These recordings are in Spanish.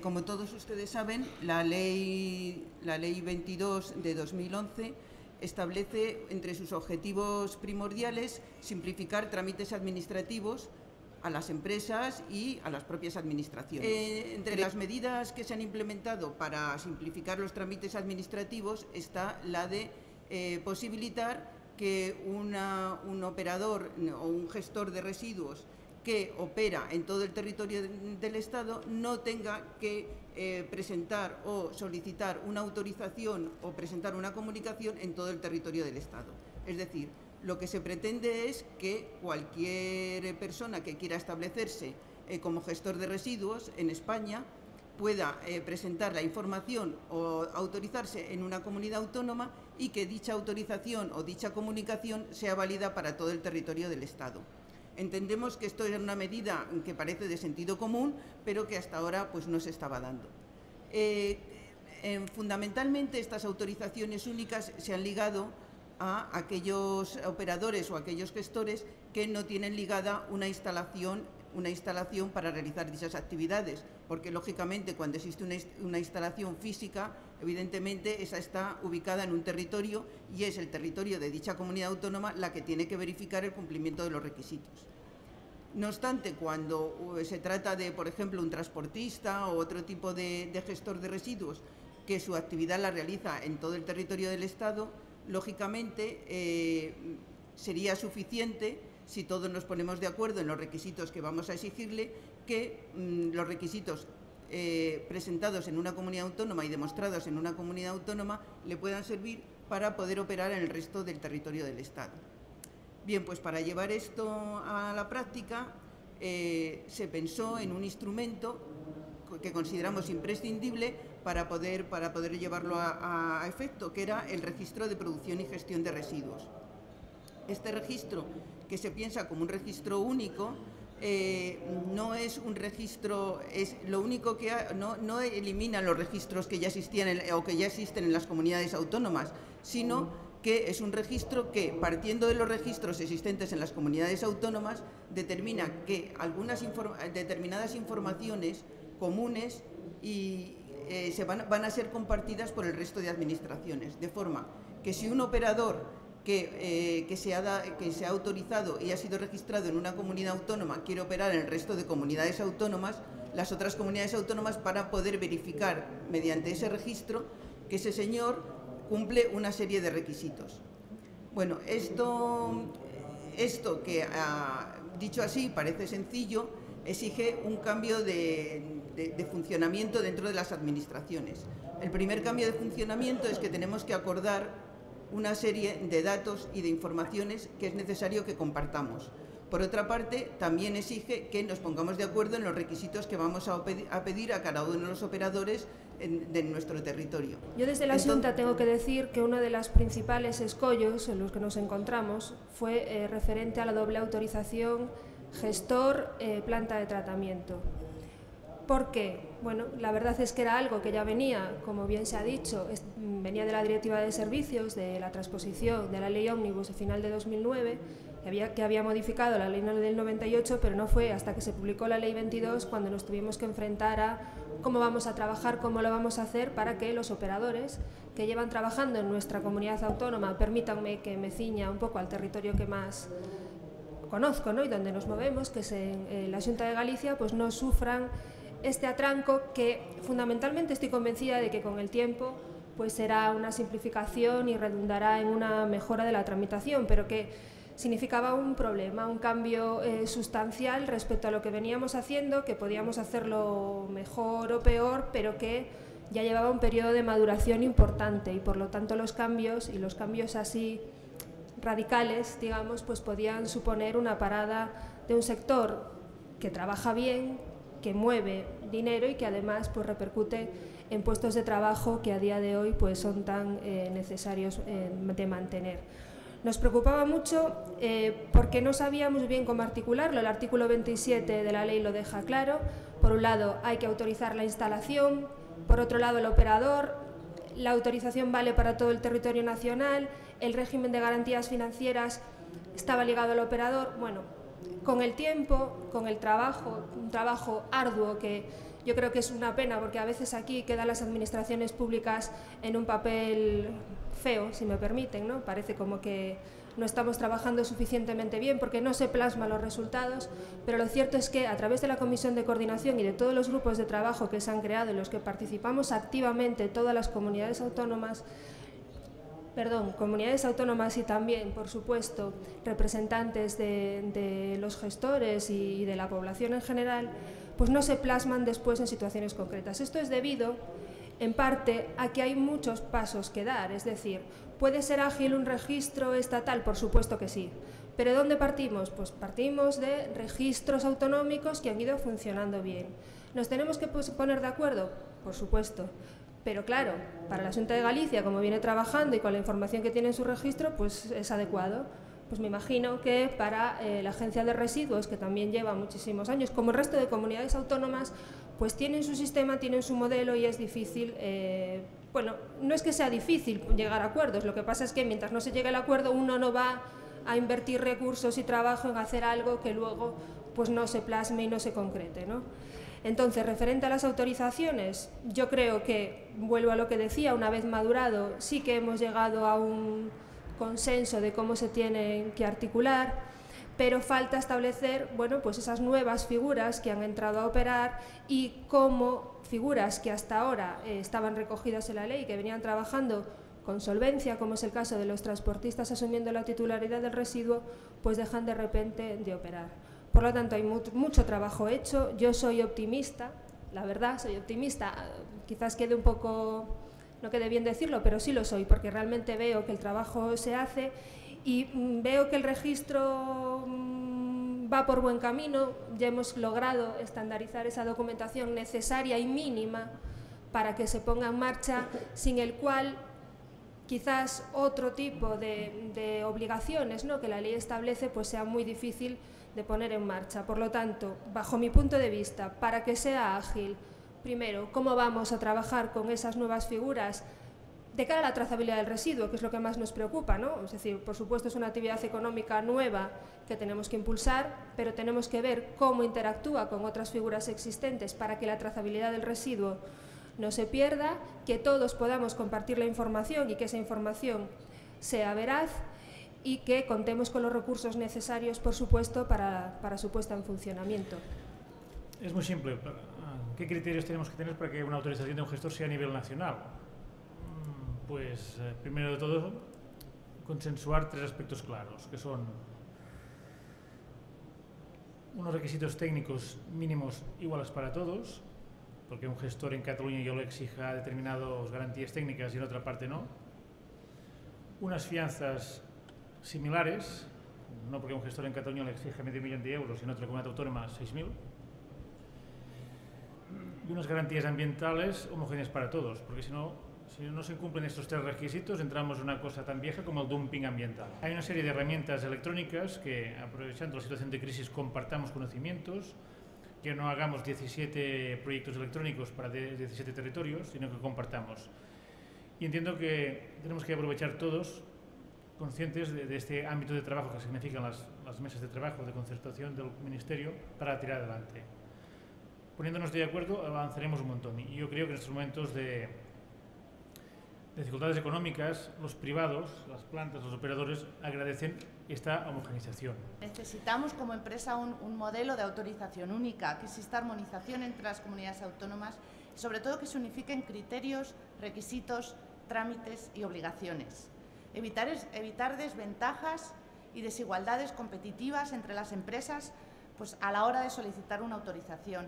Como todos ustedes saben, la ley 22 de 2011 establece entre sus objetivos primordiales simplificar trámites administrativos a las empresas y a las propias administraciones. Entre las medidas que se han implementado para simplificar los trámites administrativos está la de posibilitar que un operador o un gestor de residuos que opera en todo el territorio del Estado no tenga que presentar o solicitar una autorización o presentar una comunicación en todo el territorio del Estado. Es decir, lo que se pretende es que cualquier persona que quiera establecerse como gestor de residuos en España pueda presentar la información o autorizarse en una comunidad autónoma y que dicha autorización o dicha comunicación sea válida para todo el territorio del Estado. Entendemos que esto es una medida que parece de sentido común, pero que hasta ahora pues, no se estaba dando. Fundamentalmente, estas autorizaciones únicas se han ligado a aquellos operadores o aquellos gestores que no tienen ligada una instalación para realizar dichas actividades, porque lógicamente cuando existe una instalación física, evidentemente esa está ubicada en un territorio y es el territorio de dicha comunidad autónoma la que tiene que verificar el cumplimiento de los requisitos. No obstante, cuando se trata de, por ejemplo, un transportista o otro tipo de gestor de residuos que su actividad la realiza en todo el territorio del Estado, lógicamente sería suficiente, si todos nos ponemos de acuerdo en los requisitos que vamos a exigirle, que los requisitos presentados en una comunidad autónoma y demostrados en una comunidad autónoma le puedan servir para poder operar en el resto del territorio del Estado. Bien, pues para llevar esto a la práctica se pensó en un instrumento que consideramos imprescindible para poder llevarlo a efecto, que era el registro de producción y gestión de residuos. Este registro, que se piensa como un registro único, no es un registro, es lo único que no elimina los registros que ya existían o que ya existen en las comunidades autónomas, sino que es un registro que, partiendo de los registros existentes en las comunidades autónomas, determina que determinadas informaciones comunes van a ser compartidas por el resto de administraciones, de forma que si un operador que se ha autorizado y ha sido registrado en una comunidad autónoma quiere operar en el resto de comunidades autónomas, las otras comunidades autónomas van a poder verificar mediante ese registro que ese señor cumple una serie de requisitos. Bueno, esto que dicho así parece sencillo, exige un cambio de funcionamiento dentro de las administraciones. El primer cambio de funcionamiento es que tenemos que acordar una serie de datos y de informaciones que es necesario que compartamos. Por otra parte, también exige que nos pongamos de acuerdo en los requisitos que vamos a pedir a cada uno de los operadores de nuestro territorio. Yo desde la Xunta tengo que decir que uno de los principales escollos en los que nos encontramos fue referente a la doble autorización gestor-planta de tratamiento. ¿Por qué? Bueno, la verdad es que era algo que ya venía, como bien se ha dicho, venía de la Directiva de Servicios, de la transposición de la Ley Ómnibus de final de 2009, que había modificado la Ley del 98, pero no fue hasta que se publicó la Ley 22 cuando nos tuvimos que enfrentar a cómo vamos a trabajar, cómo lo vamos a hacer para que los operadores que llevan trabajando en nuestra comunidad autónoma, permítanme que me ciña un poco al territorio que más conozco, ¿no?, y donde nos movemos, que es en la Xunta de Galicia, pues no sufran este atranco que fundamentalmente estoy convencida de que con el tiempo pues será una simplificación y redundará en una mejora de la tramitación, pero que significaba un problema, un cambio sustancial respecto a lo que veníamos haciendo, que podíamos hacerlo mejor o peor, pero que ya llevaba un periodo de maduración importante y por lo tanto los cambios así radicales, digamos, pues podían suponer una parada de un sector que trabaja bien, que mueve dinero y que además pues repercute en puestos de trabajo que a día de hoy pues son tan necesarios de mantener. Nos preocupaba mucho porque no sabíamos bien cómo articularlo. El artículo 27 de la ley lo deja claro. Por un lado hay que autorizar la instalación, por otro lado el operador, la autorización vale para todo el territorio nacional, el régimen de garantías financieras estaba ligado al operador. Bueno, con el tiempo, con el trabajo, un trabajo arduo que Yo creo que es una pena porque a veces aquí quedan las administraciones públicas en un papel feo, si me permiten, ¿no? Parece como que no estamos trabajando suficientemente bien porque no se plasman los resultados, pero lo cierto es que a través de la Comisión de Coordinación y de todos los grupos de trabajo que se han creado, en los que participamos activamente todas las comunidades autónomas y también, por supuesto, representantes de los gestores y de la población en general, pues no se plasman después en situaciones concretas. Esto es debido, en parte, a que hay muchos pasos que dar, es decir, ¿puede ser ágil un registro estatal? Por supuesto que sí. ¿Pero de dónde partimos? Pues partimos de registros autonómicos que han ido funcionando bien. ¿Nos tenemos que poner de acuerdo? Por supuesto. Pero claro, para la Xunta de Galicia, como viene trabajando y con la información que tiene en su registro, pues es adecuado. Pues me imagino que para la Agencia de Residuos, que también lleva muchísimos años, como el resto de comunidades autónomas, pues tienen su sistema, tienen su modelo y es difícil, bueno, no es que sea difícil llegar a acuerdos, lo que pasa es que mientras no se llegue al acuerdo uno no va a invertir recursos y trabajo en hacer algo que luego pues no se plasme y no se concrete, ¿no? Entonces, referente a las autorizaciones, yo creo que, vuelvo a lo que decía, una vez madurado, sí que hemos llegado a un consenso de cómo se tienen que articular, pero falta establecer, bueno, pues esas nuevas figuras que han entrado a operar y cómo figuras que hasta ahora estaban recogidas en la ley, que venían trabajando con solvencia, como es el caso de los transportistas asumiendo la titularidad del residuo, pues dejan de repente de operar. Por lo tanto, hay mucho trabajo hecho. Yo soy optimista, la verdad, soy optimista. Quizás quede un poco, no quede bien decirlo, pero sí lo soy, porque realmente veo que el trabajo se hace y veo que el registro va por buen camino. Ya hemos logrado estandarizar esa documentación necesaria y mínima para que se ponga en marcha, sin el cual quizás otro tipo de obligaciones, ¿no?, que la ley establece, pues sea muy difícil de poner en marcha. Por lo tanto, bajo mi punto de vista, para que sea ágil, primero, ¿cómo vamos a trabajar con esas nuevas figuras de cara a la trazabilidad del residuo, que es lo que más nos preocupa, ¿no? Es decir, por supuesto es una actividad económica nueva que tenemos que impulsar, pero tenemos que ver cómo interactúa con otras figuras existentes para que la trazabilidad del residuo no se pierda, que todos podamos compartir la información y que esa información sea veraz y que contemos con los recursos necesarios, por supuesto, para su puesta en funcionamiento. Es muy simple. ¿Qué criterios tenemos que tener para que una autorización de un gestor sea a nivel nacional? Pues, primero de todo, consensuar tres aspectos claros, que son unos requisitos técnicos mínimos iguales para todos, porque un gestor en Cataluña yo lo exija determinadas garantías técnicas y en otra parte no. Unas fianzas similares, no porque un gestor en Cataluña le exija €500.000 y en otra comunidad autónoma 6.000. Y unas garantías ambientales homogéneas para todos, porque si no se cumplen estos tres requisitos, entramos en una cosa tan vieja como el dumping ambiental. Hay una serie de herramientas electrónicas que, aprovechando la situación de crisis, compartamos conocimientos, que no hagamos 17 proyectos electrónicos para 17 territorios, sino que compartamos. Y entiendo que tenemos que aprovechar todos, conscientes de este ámbito de trabajo que significan las mesas de trabajo de concertación del Ministerio para tirar adelante. Poniéndonos de acuerdo avanzaremos un montón y yo creo que en estos momentos de dificultades económicas, los privados, las plantas, los operadores agradecen esta homogenización. Necesitamos como empresa un modelo de autorización única, que exista armonización entre las comunidades autónomas y sobre todo que se unifiquen criterios, requisitos, trámites y obligaciones. Evitar desventajas y desigualdades competitivas entre las empresas pues, a la hora de solicitar una autorización.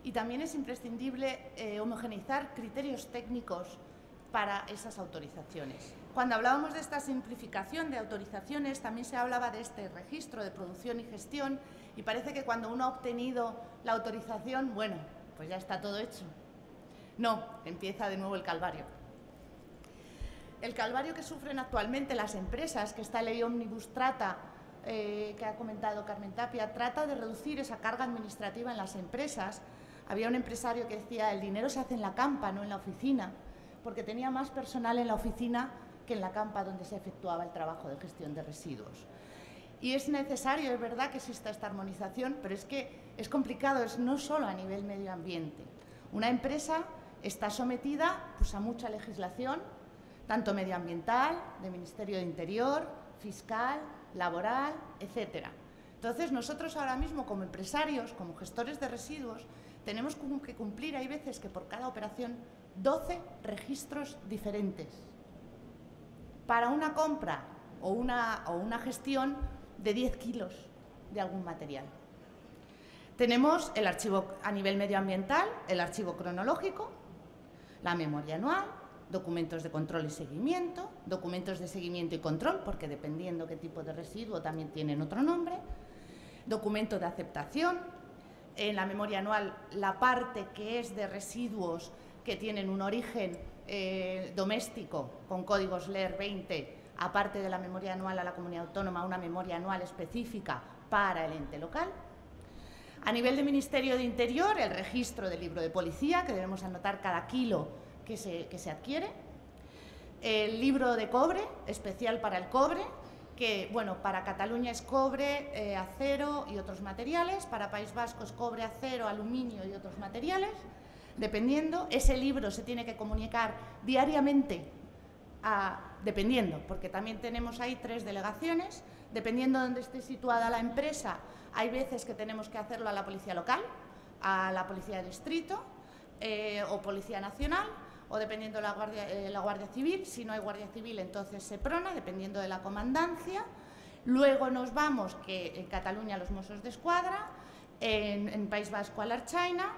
Y también es imprescindible homogeneizar criterios técnicos para esas autorizaciones. Cuando hablábamos de esta simplificación de autorizaciones, también se hablaba de este registro de producción y gestión y parece que cuando uno ha obtenido la autorización, bueno, pues ya está todo hecho. No, empieza de nuevo el calvario. El calvario que sufren actualmente las empresas, que esta ley Omnibus trata, que ha comentado Carmen Tapia, trata de reducir esa carga administrativa en las empresas. Había un empresario que decía, el dinero se hace en la campa, no en la oficina, porque tenía más personal en la oficina que en la campa donde se efectuaba el trabajo de gestión de residuos. Y es necesario, es verdad que exista esta armonización, pero es que es complicado, es no solo a nivel medio ambiente. Una empresa está sometida pues, a mucha legislación, tanto medioambiental, de Ministerio de Interior, fiscal, laboral, etcétera. Entonces, nosotros ahora mismo, como empresarios, como gestores de residuos, tenemos que cumplir, hay veces que por cada operación, 12 registros diferentes para una compra o una gestión de 10 kilos de algún material. Tenemos el archivo a nivel medioambiental, el archivo cronológico, la memoria anual, documentos de control y seguimiento, documentos de seguimiento y control, porque dependiendo qué tipo de residuo también tienen otro nombre, documento de aceptación, en la memoria anual la parte que es de residuos que tienen un origen doméstico con códigos LER 20, aparte de la memoria anual a la comunidad autónoma, una memoria anual específica para el ente local. A nivel de Ministerio de Interior, el registro del libro de policía, que debemos anotar cada kilo que se adquiere. El libro de cobre, especial para el cobre, que, bueno, para Cataluña es cobre, acero y otros materiales, para País Vasco es cobre, acero, aluminio y otros materiales, dependiendo. Ese libro se tiene que comunicar diariamente, dependiendo, porque también tenemos ahí 3 delegaciones, dependiendo de dónde esté situada la empresa, hay veces que tenemos que hacerlo a la policía local, a la policía de distrito o policía nacional, o dependiendo de la Guardia Civil. Si no hay Guardia Civil, entonces SEPRONA, dependiendo de la comandancia. Luego nos vamos, que en Cataluña los Mossos d'Esquadra, en País Vasco a la Ertzaintza.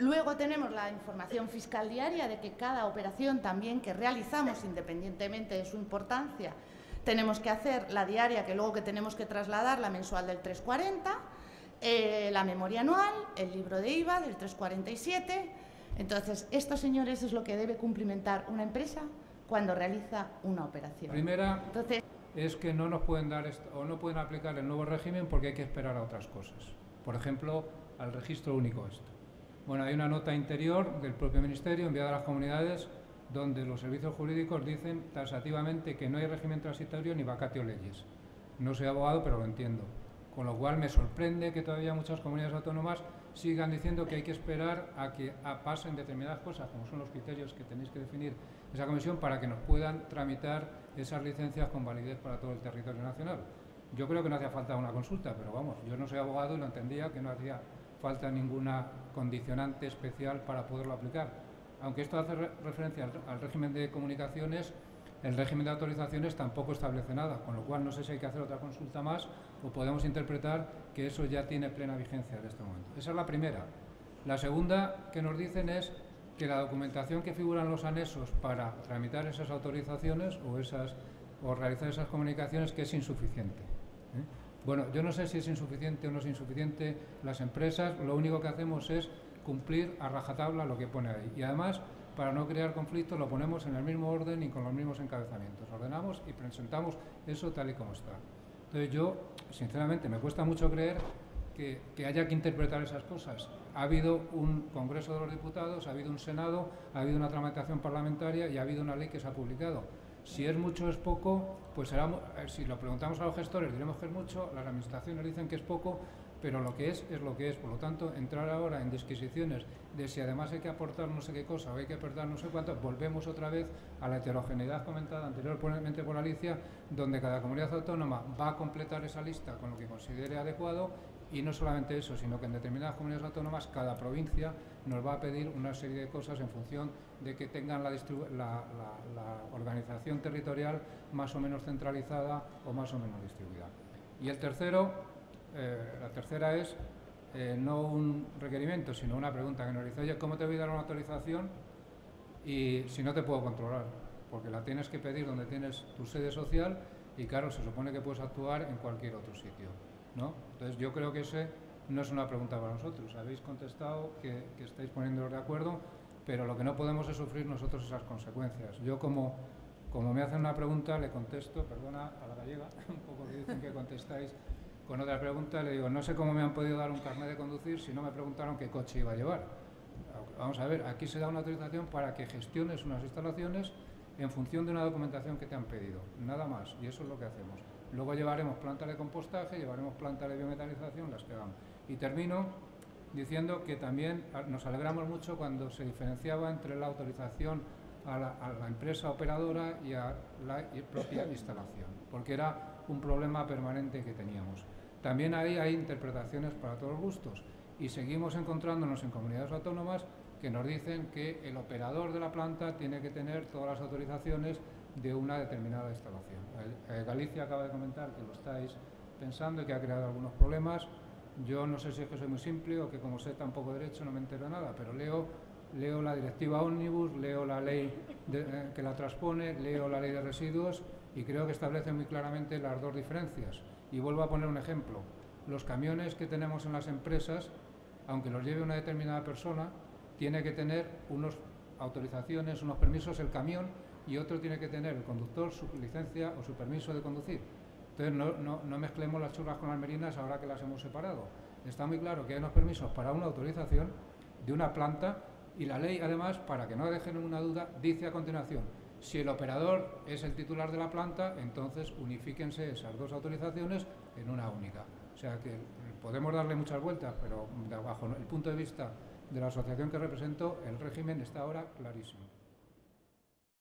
Luego tenemos la información fiscal diaria de que cada operación también que realizamos, independientemente de su importancia, tenemos que hacer la diaria, que luego que tenemos que trasladar la mensual del 340, la memoria anual, el libro de IVA del 347. Entonces, esto, señores, es lo que debe cumplimentar una empresa cuando realiza una operación. Primera, es que no nos pueden dar o no pueden aplicar el nuevo régimen porque hay que esperar a otras cosas. Por ejemplo, al registro único esto. Bueno, hay una nota interior del propio Ministerio enviada a las comunidades donde los servicios jurídicos dicen taxativamente que no hay régimen transitorio ni vacatio leyes. No soy abogado, pero lo entiendo. Con lo cual me sorprende que todavía muchas comunidades autónomas sigan diciendo que hay que esperar a que pasen determinadas cosas, como son los criterios que tenéis que definir esa comisión, para que nos puedan tramitar esas licencias con validez para todo el territorio nacional. Yo creo que no hacía falta una consulta, pero vamos, yo no soy abogado y lo entendía que no hacía falta ninguna condicionante especial para poderlo aplicar. Aunque esto hace referencia al régimen de comunicaciones, el régimen de autorizaciones tampoco establece nada, con lo cual no sé si hay que hacer otra consulta más o podemos interpretar que eso ya tiene plena vigencia en este momento. Esa es la primera. La segunda que nos dicen es que la documentación que figura en los anexos para tramitar esas autorizaciones o realizar esas comunicaciones que es insuficiente. Bueno, yo no sé si es insuficiente o no es insuficiente. Las empresas lo único que hacemos es cumplir a rajatabla lo que pone ahí. Y además, para no crear conflictos, lo ponemos en el mismo orden y con los mismos encabezamientos. Ordenamos y presentamos eso tal y como está. Entonces yo, sinceramente, me cuesta mucho creer que haya que interpretar esas cosas. Ha habido un Congreso de los Diputados, ha habido un Senado, ha habido una tramitación parlamentaria y ha habido una ley que se ha publicado. Si es mucho o es poco, pues será, si lo preguntamos a los gestores diremos que es mucho, las administraciones dicen que es poco, pero lo que es lo que es. Por lo tanto, entrar ahora en disquisiciones de si además hay que aportar no sé qué cosa o hay que aportar no sé cuánto, volvemos otra vez a la heterogeneidad comentada anteriormente por Alicia, donde cada comunidad autónoma va a completar esa lista con lo que considere adecuado. Y no solamente eso, sino que en determinadas comunidades autónomas cada provincia nos va a pedir una serie de cosas en función de que tengan la organización territorial más o menos centralizada o más o menos distribuida. Y el tercero, la tercera es no un requerimiento, sino una pregunta que nos dice: oye, ¿cómo te voy a dar una autorización y si no te puedo controlar? Porque la tienes que pedir donde tienes tu sede social y claro, se supone que puedes actuar en cualquier otro sitio, ¿no? Entonces yo creo que ese no es una pregunta para nosotros. Habéis contestado que estáis poniéndoos de acuerdo, pero lo que no podemos es sufrir nosotros esas consecuencias. Yo como me hacen una pregunta le contesto, perdona a la gallega, un poco que dicen que contestáis con otra pregunta, le digo, no sé cómo me han podido dar un carnet de conducir si no me preguntaron qué coche iba a llevar. Vamos a ver, aquí se da una autorización para que gestiones unas instalaciones en función de una documentación que te han pedido, nada más, y eso es lo que hacemos. Luego llevaremos plantas de compostaje, llevaremos plantas de biometalización, las que hagamos. Y termino diciendo que también nos alegramos mucho cuando se diferenciaba entre la autorización a la empresa operadora y a la propia instalación, porque era un problema permanente que teníamos. También ahí hay interpretaciones para todos los gustos y seguimos encontrándonos en comunidades autónomas que nos dicen que el operador de la planta tiene que tener todas las autorizaciones de una determinada instalación. Galicia acaba de comentar que lo estáis pensando y que ha creado algunos problemas. Yo no sé si es que soy muy simple o que como sé tan poco derecho no me entero de nada, pero leo la directiva Omnibus, leo la ley que la transpone, leo la ley de residuos y creo que establece muy claramente las dos diferencias. Y vuelvo a poner un ejemplo. Los camiones que tenemos en las empresas, aunque los lleve una determinada persona, tiene que tener unas autorizaciones, unos permisos el camión y otro tiene que tener el conductor su licencia o su permiso de conducir. Entonces no mezclemos las churras con las merinas ahora que las hemos separado. Está muy claro que hay unos permisos para una autorización de una planta y la ley, además, para que no dejen ninguna duda, dice a continuación, si el operador es el titular de la planta, entonces unifíquense esas dos autorizaciones en una única. O sea que podemos darle muchas vueltas, pero bajo el punto de vista de la asociación que represento, el régimen está ahora clarísimo.